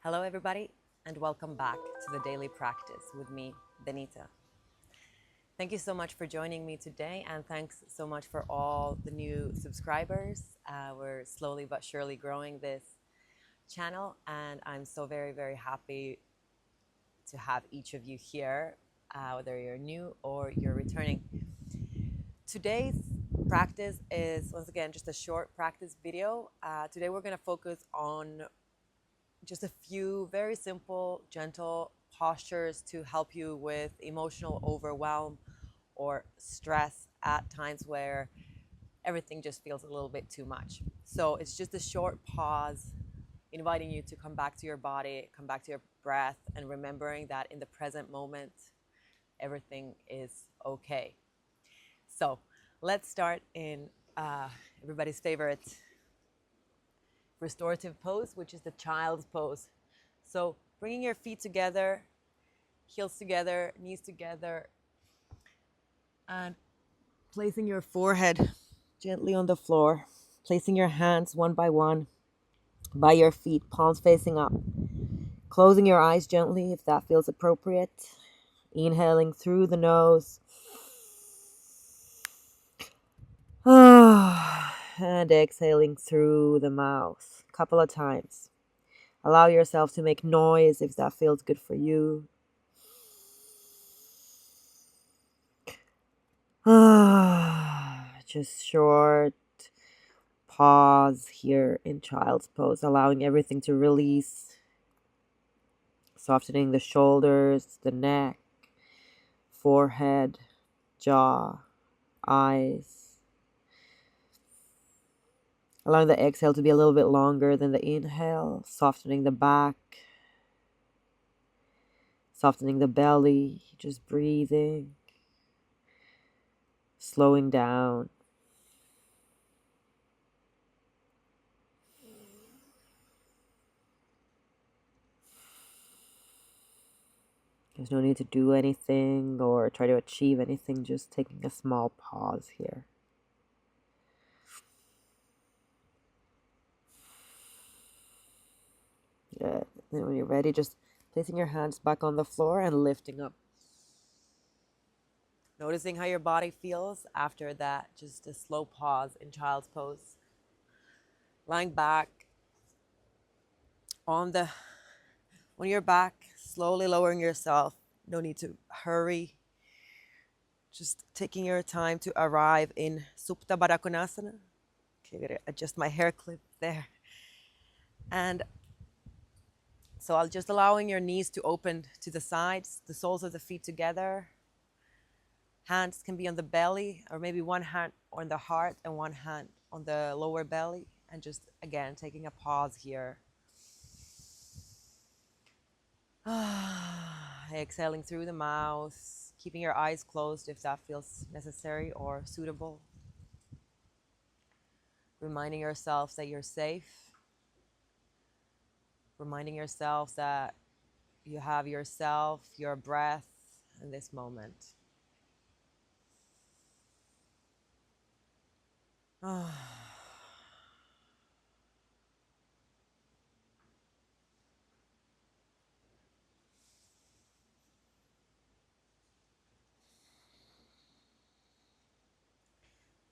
Hello, everybody, and welcome back to the daily practice with me, Benita. Thank you so much for joining me today, and thanks so much for all the new subscribers. We're slowly but surely growing this channel, and I'm so very, very happy to have each of you here, whether you're new or you're returning. Today's practice is, once again, just a short practice video. Today we're going to focus on just a few very simple, gentle postures to help you with emotional overwhelm or stress at times where everything just feels a little bit too much. So it's just a short pause, inviting you to come back to your body, come back to your breath, and remembering that in the present moment, everything is okay. So let's start in everybody's favorite restorative pose, which is the child's pose. So bringing your feet together, heels together, knees together, and placing your forehead gently on the floor, placing your hands one by one by your feet, palms facing up, closing your eyes gently if that feels appropriate, inhaling through the nose, and exhaling through the mouth a couple of times. Allow yourself to make noise if that feels good for you. Just short pause here in child's pose, allowing everything to release, softening the shoulders, the neck, forehead, jaw, eyes. Allowing the exhale to be a little bit longer than the inhale, softening the back, softening the belly, just breathing, slowing down. There's no need to do anything or try to achieve anything, just taking a small pause here. Good. Then when you're ready, just placing your hands back on the floor and lifting up. Noticing how your body feels after that, just a slow pause in child's pose. Lying back on your back, slowly lowering yourself. No need to hurry. Just taking your time to arrive in Supta Baddha Konasana. Okay, I'm gonna adjust my hair clip there. And so I'll just allowing your knees to open to the sides, the soles of the feet together. Hands can be on the belly, or maybe one hand on the heart and one hand on the lower belly. And just, again, taking a pause here. Exhaling through the mouth, keeping your eyes closed if that feels necessary or suitable. Reminding yourself that you're safe. Reminding yourself that you have yourself, your breath in this moment.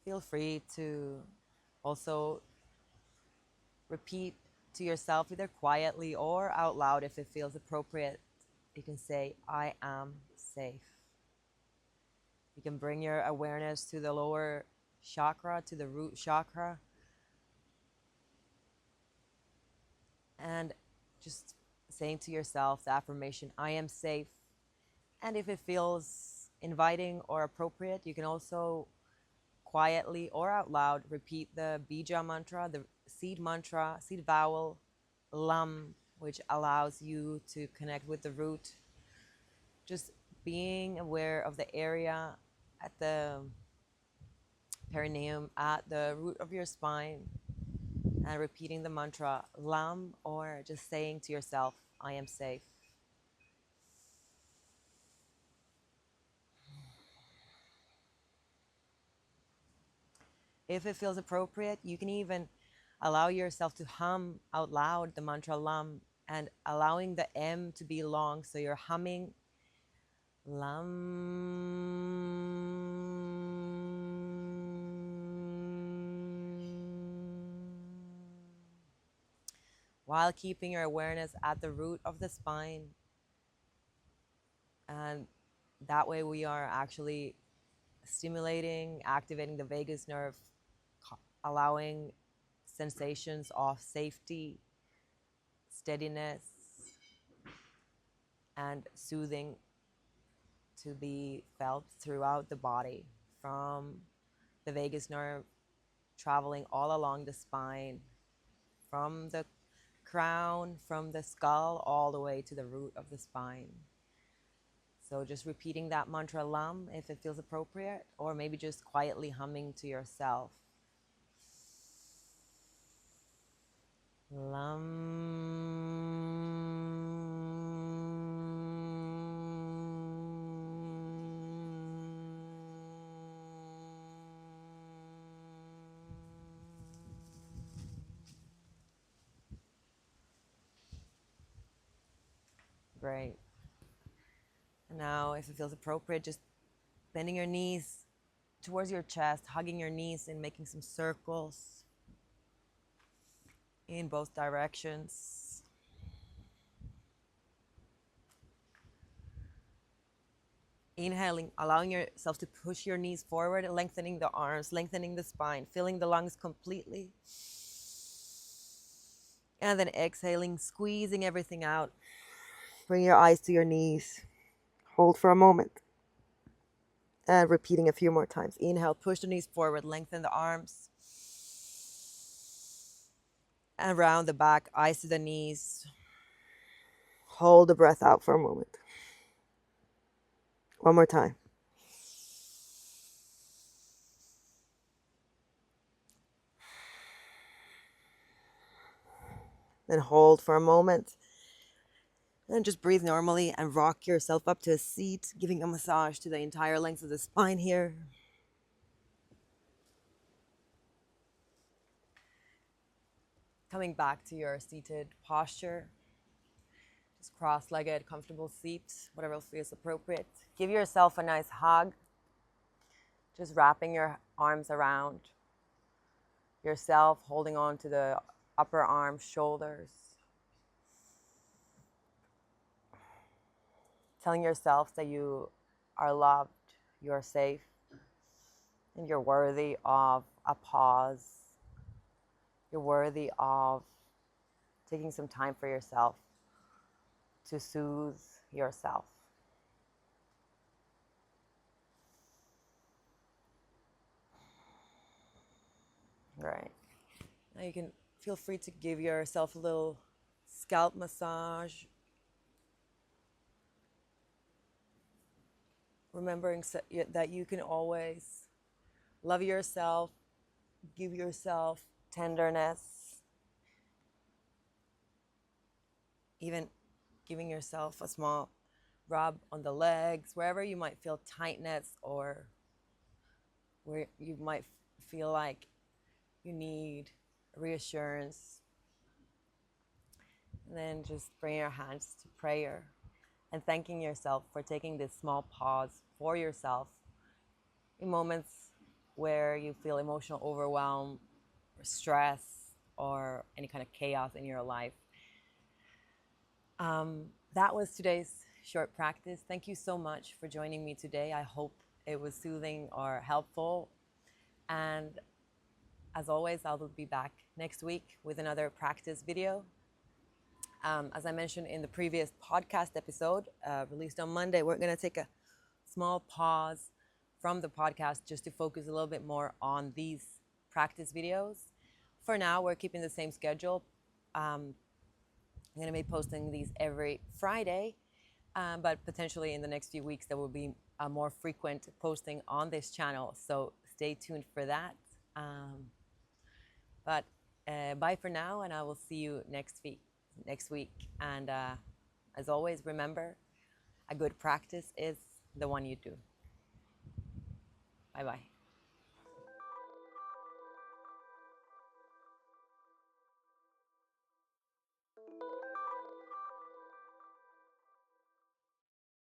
Feel free to also repeat to yourself, either quietly or out loud if it feels appropriate. You can say, I am safe. You can bring your awareness to the lower chakra, to the root chakra, and just saying to yourself the affirmation, I am safe. And if it feels inviting or appropriate, you can also quietly or out loud repeat the bija mantra, the seed mantra, seed vowel, lam, which allows you to connect with the root. Just being aware of the area at the perineum, at the root of your spine, and repeating the mantra lam, or just saying to yourself, I am safe. If it feels appropriate, you can even allow yourself to hum out loud the mantra lam and allowing the M to be long. So you're humming while keeping your awareness at the root of the spine. And that way we are actually stimulating, activating the vagus nerve, allowing sensations of safety, steadiness, and soothing to be felt throughout the body, from the vagus nerve traveling all along the spine, from the crown, from the skull, all the way to the root of the spine. So just repeating that mantra Lam if it feels appropriate, or maybe just quietly humming to yourself. Lam. Great. And now, if it feels appropriate, just bending your knees towards your chest, hugging your knees and making some circles in both directions. Inhaling, allowing yourself to push your knees forward, lengthening the arms, lengthening the spine, filling the lungs completely. And then exhaling, squeezing everything out. Bring your eyes to your knees. Hold for a moment. And repeating a few more times. Inhale, push the knees forward, lengthen the arms. And round the back, eyes to the knees. Hold the breath out for a moment. One more time. Then hold for a moment. And just breathe normally and rock yourself up to a seat, giving a massage to the entire length of the spine here. Coming back to your seated posture. Just cross-legged, comfortable seat, whatever feels appropriate. Give yourself a nice hug. Just wrapping your arms around yourself, holding on to the upper arms, shoulders. Telling yourself that you are loved, you're safe, and you're worthy of a pause. You're worthy of taking some time for yourself to soothe yourself. Right. Now you can feel free to give yourself a little scalp massage. Remembering that you can always love yourself, give yourself tenderness, even giving yourself a small rub on the legs, wherever you might feel tightness or where you might feel like you need reassurance. And then just bring your hands to prayer and thanking yourself for taking this small pause for yourself in moments where you feel emotional overwhelm or stress or any kind of chaos in your life. That was today's short practice. Thank you so much for joining me today. I hope it was soothing or helpful. And as always, I will be back next week with another practice video. As I mentioned in the previous podcast episode, released on Monday, we're going to take a small pause from the podcast just to focus a little bit more on these practice videos. For now, we're keeping the same schedule. I'm going to be posting these every Friday, but potentially in the next few weeks, there will be a more frequent posting on this channel. So stay tuned for that. But bye for now, and I will see you next week. And as always, remember, a good practice is the one you do. Bye-bye.